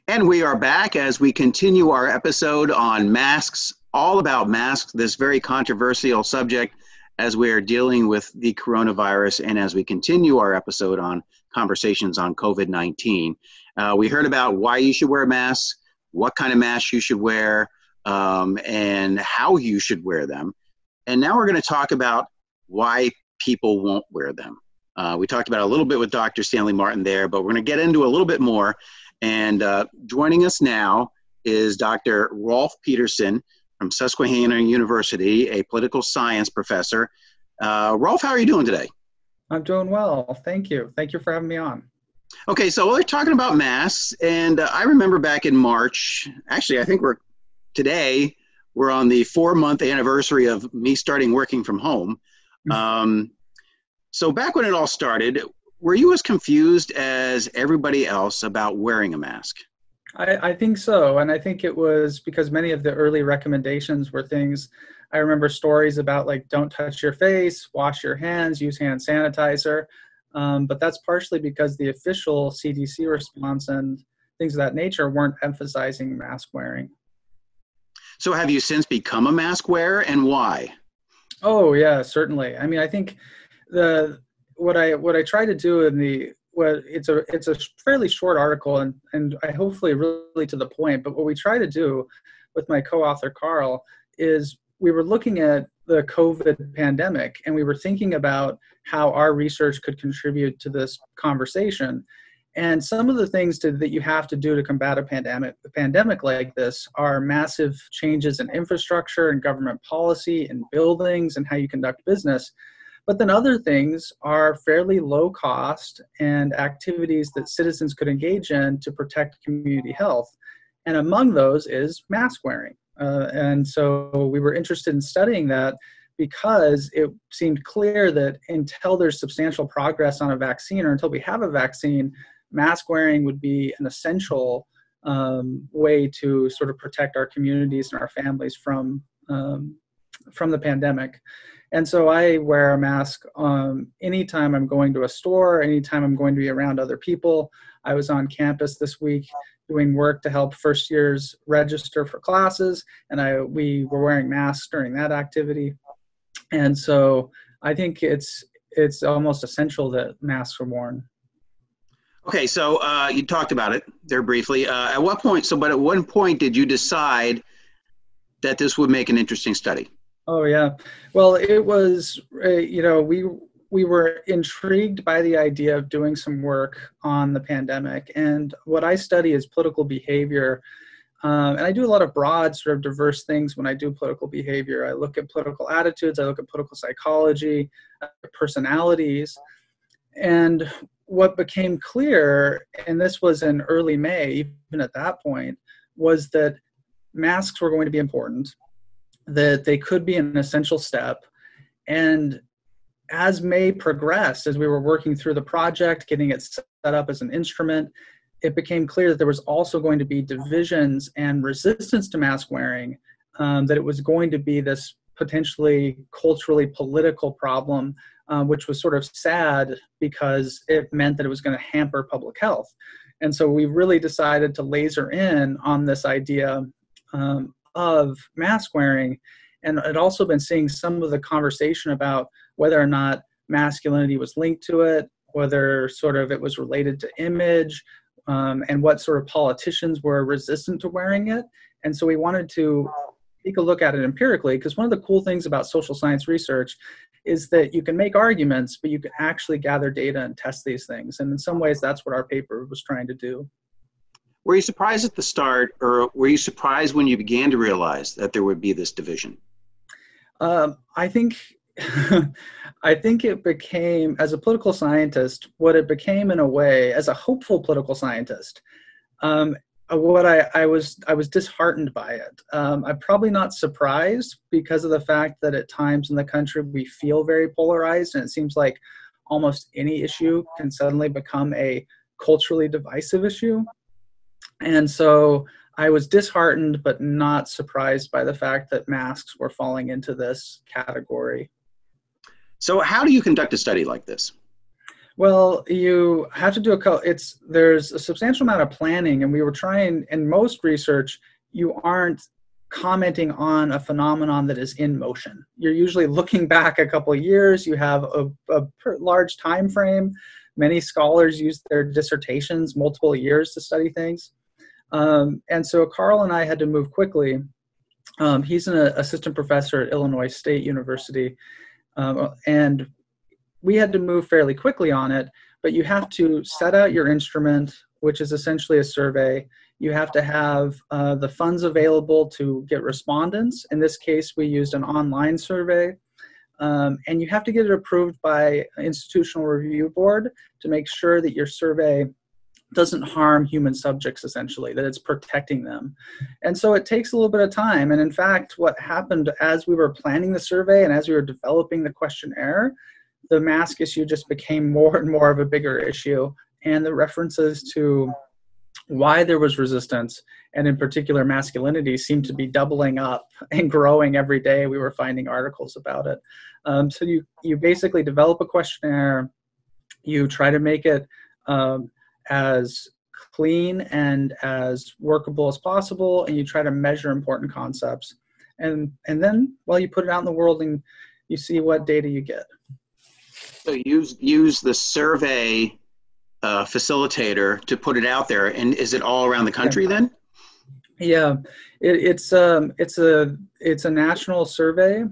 And we are back as we continue our episode on masks, all about masks, this very controversial subject as we are dealing with the coronavirus and as we continue our episode on conversations on COVID-19. We heard about why you should wear a mask, what kind of mask you should wear, and how you should wear them. And now we're going to talk about why people won't wear them. We talked about a little bit with Dr. Stanley Martin there, but we're going to get into a little bit more. And joining us now is Dr. Rolfe Peterson from Susquehanna University, a political science professor. Rolf, how are you doing today? I'm doing well. Thank you. Thank you for having me on. Okay, so we're talking about masks. And I remember back in March, actually, I think today, we're on the 4-month anniversary of me starting working from home. So back when it all started, were you as confused as everybody else about wearing a mask? I think so. And I think it was because many of the early recommendations were things, I remember stories about like, don't touch your face, wash your hands, use hand sanitizer. But that's partially because the official CDC response and things of that nature weren't emphasizing mask wearing. So have you since become a mask wearer, and why? Oh yeah, certainly. I mean, I think what I try to do it's a fairly short article and I hopefully really to the point, but what we try to do with my co-author Carl is we were looking at the COVID pandemic and we were thinking about how our research could contribute to this conversation. And some of the things that you have to do to combat a pandemic like this are massive changes in infrastructure and government policy and buildings and how you conduct business. But then other things are fairly low cost and activities that citizens could engage in to protect community health. And among those is mask wearing. And so we were interested in studying that because it seemed clear that until there's substantial progress on a vaccine or until we have a vaccine, mask wearing would be an essential way to sort of protect our communities and our families from the pandemic. And so I wear a mask anytime I'm going to a store, anytime I'm going to be around other people. I was on campus this week doing work to help first years register for classes, and we were wearing masks during that activity. And so I think it's almost essential that masks are worn. Okay, so you talked about it there briefly. At what point did you decide that this would make an interesting study? Oh yeah, well it was, we were intrigued by the idea of doing some work on the pandemic, and what I study is political behavior, and I do a lot of broad sort of diverse things when I do political behavior. I look at political attitudes, I look at political psychology, personalities, and what became clear, and this was in early May, even at that point, was that masks were going to be important, that they could be an essential step. And as May progressed, as we were working through the project, getting it set up as an instrument, it became clear that there was also going to be divisions and resistance to mask wearing, that it was going to be this potentially culturally political problem, which was sort of sad because it meant that it was going to hamper public health. And so we really decided to laser in on this idea of mask wearing, and I'd also been seeing some of the conversation about whether or not masculinity was linked to it, whether sort of it was related to image, and what sort of politicians were resistant to wearing it. And so we wanted to take a look at it empirically, because one of the cool things about social science research is that you can make arguments, but you can actually gather data and test these things. And in some ways, that's what our paper was trying to do. Were you surprised at the start, or were you surprised when you began to realize that there would be this division? I think it became, as a political scientist, what it became in a way, as a hopeful political scientist, what I was disheartened by it. I'm probably not surprised because of the fact that at times in the country we feel very polarized, and it seems like almost any issue can suddenly become a culturally divisive issue. And so I was disheartened, but not surprised by the fact that masks were falling into this category. So how do you conduct a study like this? Well, you have to do there's a substantial amount of planning, and we were trying, in most research, you aren't commenting on a phenomenon that is in motion. You're usually looking back a couple of years. You have a large time frame. Many scholars use their dissertations multiple years to study things. And so Carl and I had to move quickly. He's an assistant professor at Illinois State University, and we had to move fairly quickly on it, but you have to set out your instrument, which is essentially a survey. You have to have the funds available to get respondents. In this case, we used an online survey. And you have to get it approved by an institutional review board to make sure that your survey doesn't harm human subjects, essentially, that it's protecting them. And so it takes a little bit of time. And in fact, what happened as we were planning the survey and as we were developing the questionnaire, the mask issue just became more and more of a bigger issue. And the references to why there was resistance, and in particular masculinity, seemed to be doubling up and growing every day. We were finding articles about it. So you basically develop a questionnaire, you try to make it as clean and as workable as possible, and you try to measure important concepts. And then, well, you put it out in the world and you see what data you get. So use the survey facilitator to put it out there, and is it all around the country then? Yeah, it's a national survey,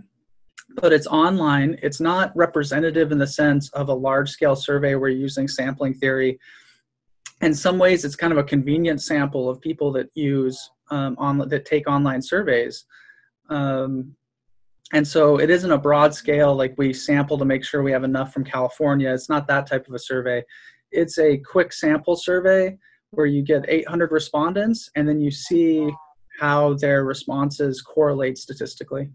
but it's online. It's not representative in the sense of a large-scale survey where you're using sampling theory. In some ways, it's kind of a convenient sample of people that use that take online surveys. And so it isn't a broad scale, like we sample to make sure we have enough from California. It's not that type of a survey. It's a quick sample survey where you get 800 respondents, and then you see how their responses correlate statistically.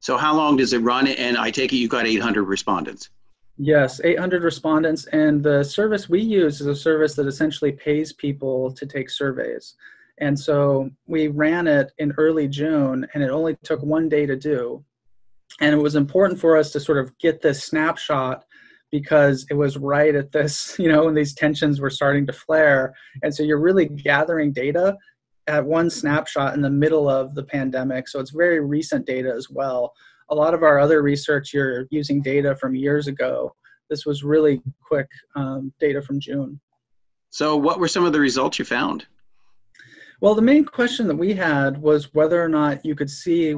So how long does it run? And I take it you got 800 respondents. Yes, 800 respondents. And the service we use is a service that essentially pays people to take surveys. And so we ran it in early June, and it only took 1 day to do. And it was important for us to sort of get this snapshot because it was right at this, when these tensions were starting to flare. And so you're really gathering data at one snapshot in the middle of the pandemic. So it's very recent data as well. A lot of our other research, you're using data from years ago. This was really quick data from June. So what were some of the results you found? Well, the main question that we had was whether or not you could see,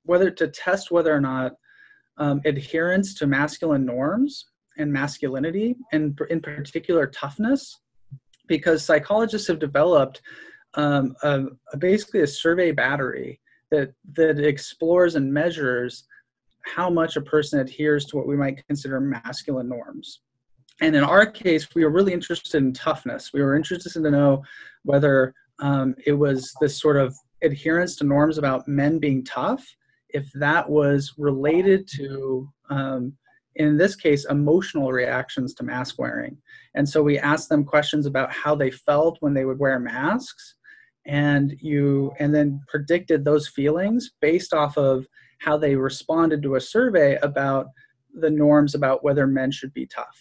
whether or not adherence to masculine norms and masculinity, and in particular toughness, because psychologists have developed basically a survey battery that explores and measures how much a person adheres to what we might consider masculine norms. And in our case, we were really interested in toughness. We were interested to know whether it was this sort of adherence to norms about men being tough, if that was related to, in this case, emotional reactions to mask wearing. And so we asked them questions about how they felt when they would wear masks, and then predicted those feelings based off of how they responded to a survey about the norms about whether men should be tough.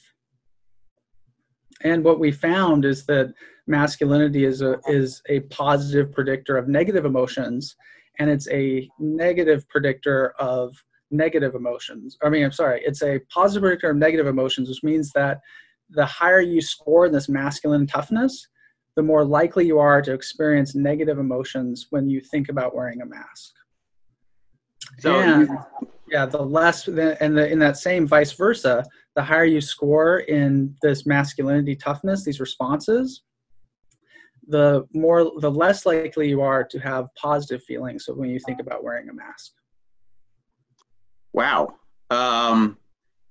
And what we found is that masculinity is a positive predictor of negative emotions, and it's a negative predictor of negative emotions. It's a positive predictor of negative emotions, which means that the higher you score in this masculine toughness, the more likely you are to experience negative emotions when you think about wearing a mask. So the less, in that same vice versa, the higher you score in this masculinity toughness, these responses, the less likely you are to have positive feelings when you think about wearing a mask. Wow.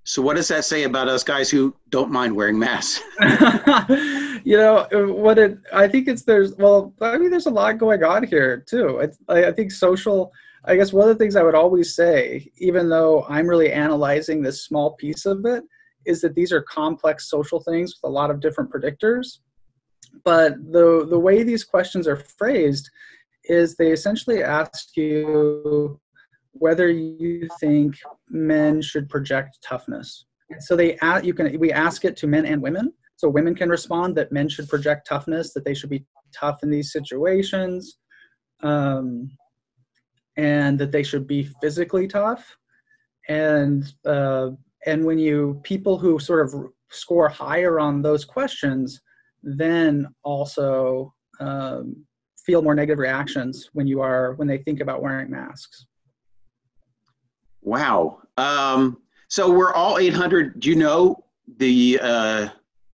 So what does that say about us guys who don't mind wearing masks? I think there's a lot going on here too. I think I guess one of the things I would always say, even though I'm really analyzing this small piece of it, is that these are complex social things with a lot of different predictors. But the way these questions are phrased is they essentially ask you whether you think men should project toughness. And so we ask it to men and women. So women can respond that men should project toughness, that they should be tough in these situations, and that they should be physically tough. And when people who sort of score higher on those questions then also feel more negative reactions when they think about wearing masks. Wow. So we're all 800. Do you know the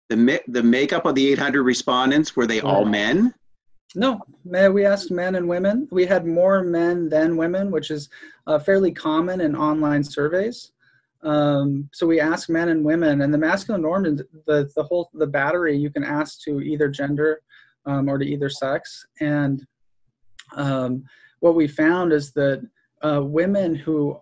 makeup of the 800 respondents? Were they all men? No, we asked men and women. We had more men than women, which is fairly common in online surveys. So we asked men and women, and the masculine norm, the battery, you can ask to either gender or to either sex. And what we found is that women who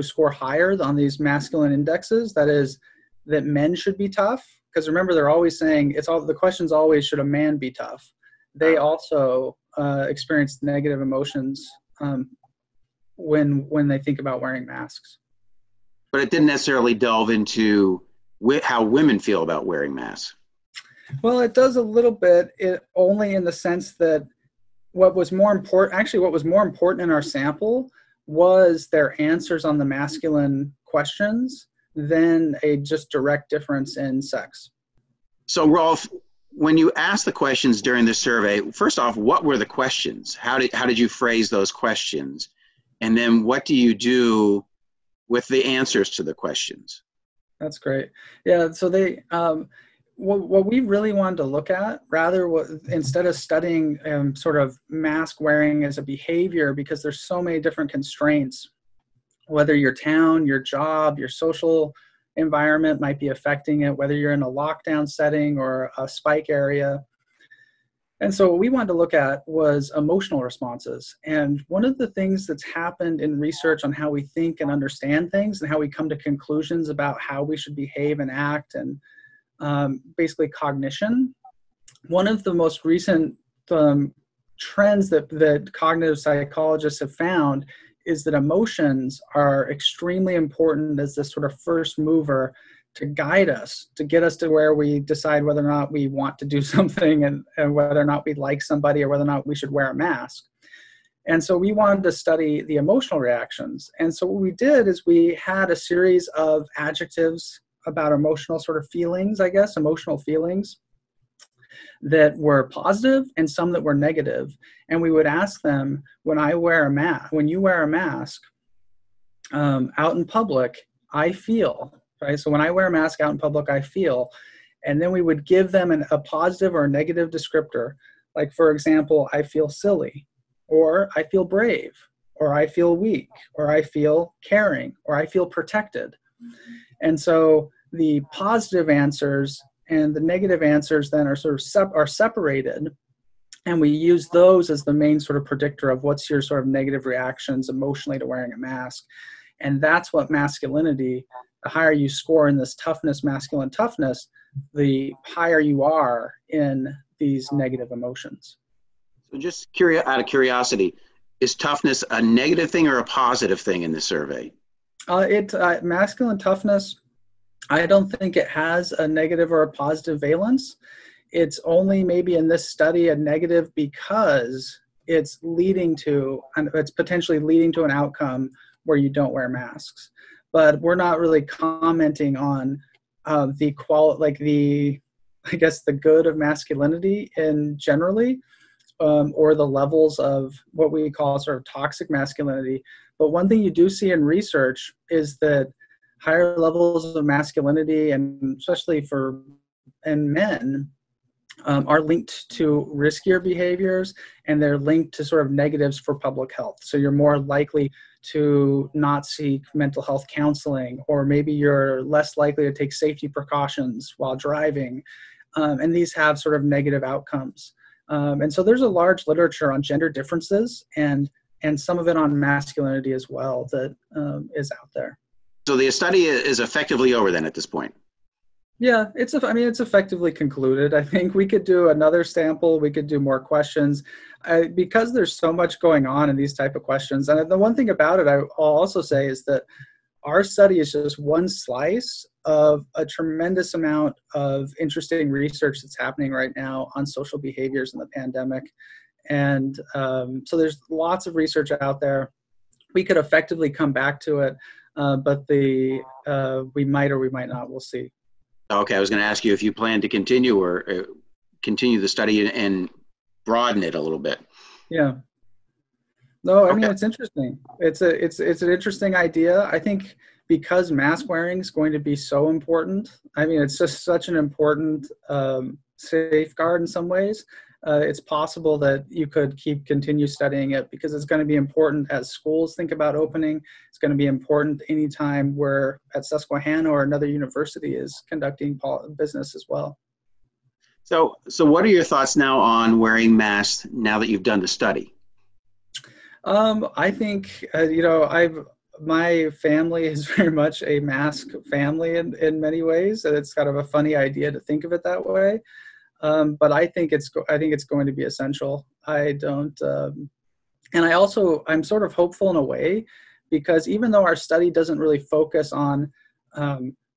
score higher on these masculine indexes, that is, that men should be tough, because remember, they're always saying the question's always, should a man be tough? They also experience negative emotions when they think about wearing masks. But it didn't necessarily delve into how women feel about wearing masks. Well, it does a little bit, only in the sense that what was more important in our sample was their answers on the masculine questions than a just direct difference in sex. So, Rolf, when you asked the questions during the survey, first off, what were the questions? How did you phrase those questions? And then what do you do with the answers to the questions? That's great. Yeah, so what we really wanted to look at, instead of studying sort of mask wearing as a behavior, because there's so many different constraints, whether your town, your job, your social environment might be affecting it, whether you're in a lockdown setting or a spike area. And so what we wanted to look at was emotional responses. And one of the things that's happened in research on how we think and understand things and how we come to conclusions about how we should behave and act, and basically cognition. One of the most recent trends that cognitive psychologists have found is that emotions are extremely important as this sort of first mover to guide us, to get us to where we decide whether or not we want to do something, and whether or not we like somebody, or whether or not we should wear a mask. And so we wanted to study the emotional reactions. And so what we did is we had a series of adjectives about emotional sort of feelings, emotional feelings that were positive and some that were negative. And we would ask them, when you wear a mask out in public, I feel, right? So when I wear a mask out in public, I feel. And then we would give them a positive or a negative descriptor. Like, for example, I feel silly, or I feel brave, or I feel weak, or I feel caring, or I feel protected. And so the positive answers and the negative answers then are sort of separated, and we use those as the main sort of predictor of what's your sort of negative reactions emotionally to wearing a mask. And that's what masculinity, the higher you score in this toughness, masculine toughness, the higher you are in these negative emotions. So just out of curiosity, is toughness a negative thing or a positive thing in the survey? Masculine toughness, I don't think it has a negative or a positive valence. It's only maybe in this study a negative because it's potentially leading to an outcome where you don't wear masks. But we're not really commenting on the good of masculinity in generally, or the levels of what we call sort of toxic masculinity. But one thing you do see in research is that higher levels of masculinity, and especially in men, are linked to riskier behaviors, and they're linked to sort of negatives for public health. So you're more likely to not seek mental health counseling, or maybe you're less likely to take safety precautions while driving. And these have sort of negative outcomes. And so there's a large literature on gender differences and some of it on masculinity as well that is out there. So the study is effectively over then at this point? Yeah, it's effectively concluded. I think we could do another sample. We could do more questions because there's so much going on in these type of questions. And the one thing about it, I'll also say, is that our study is just one slice of a tremendous amount of interesting research that's happening right now on social behaviors in the pandemic. And so there's lots of research out there. We could effectively come back to it, but we might or we might not. We'll see. Okay, I was going to ask you if you plan to continue or continue the study and broaden it a little bit. Yeah. No, I mean, it's interesting. It's an interesting idea. I think because mask wearing is going to be so important. I mean, it's just such an important safeguard in some ways. It's possible that you could continue studying it because it's going to be important as schools think about opening. It's going to be important anytime we're at Susquehanna or another university is conducting business as well. So what are your thoughts now on wearing masks now that you've done the study? I think, my family is very much a mask family in many ways. And it's kind of a funny idea to think of it that way. But I think it's going to be essential. I'm sort of hopeful in a way, because even though our study doesn't really focus on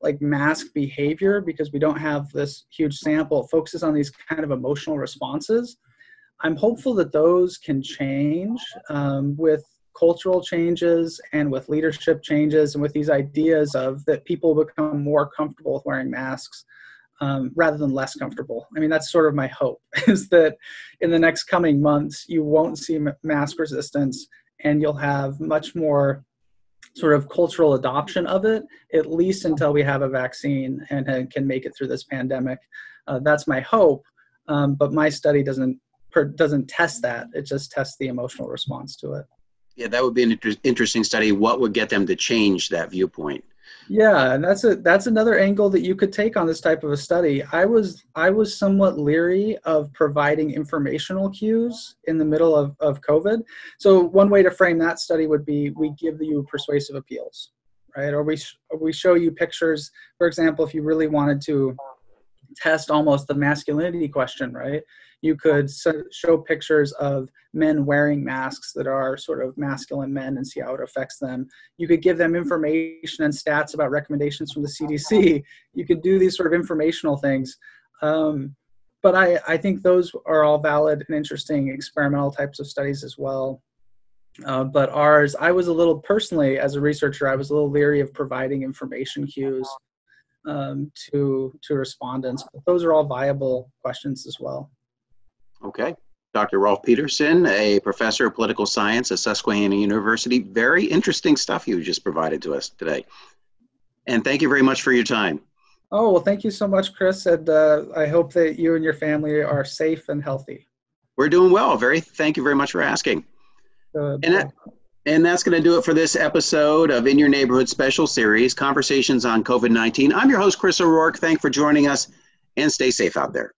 like mask behavior, because we don't have this huge sample, it focuses on these kind of emotional responses. I'm hopeful that those can change with cultural changes and with leadership changes and with these ideas of that people become more comfortable with wearing masks rather than less comfortable. I mean, that's sort of my hope, is that in the next coming months, you won't see mask resistance and you'll have much more sort of cultural adoption of it, at least until we have a vaccine and can make it through this pandemic. That's my hope, but my study doesn't test that. It just tests the emotional response to it. Yeah, that would be an interesting study. What would get them to change that viewpoint? Yeah, and that's another angle that you could take on this type of a study. I was somewhat leery of providing informational cues in the middle of COVID. So one way to frame that study would be we give you persuasive appeals, right? Or we show you pictures. For example, if you really wanted to test almost the masculinity question, right? You could show pictures of men wearing masks that are sort of masculine men and see how it affects them. You could give them information and stats about recommendations from the CDC. You could do these sort of informational things. But I think those are all valid and interesting experimental types of studies as well. But ours, I was a little, personally, as a researcher, I was a little leery of providing information cues to respondents. But those are all viable questions as well. Okay. Dr. Rolfe Peterson, a professor of political science at Susquehanna University. Very interesting stuff you just provided to us today. And thank you very much for your time. Oh, well, thank you so much, Chris. And I hope that you and your family are safe and healthy. We're doing well. Thank you very much for asking. And that's going to do it for this episode of In Your Neighborhood Special Series, Conversations on COVID-19. I'm your host, Chris O'Rourke. Thanks for joining us, and stay safe out there.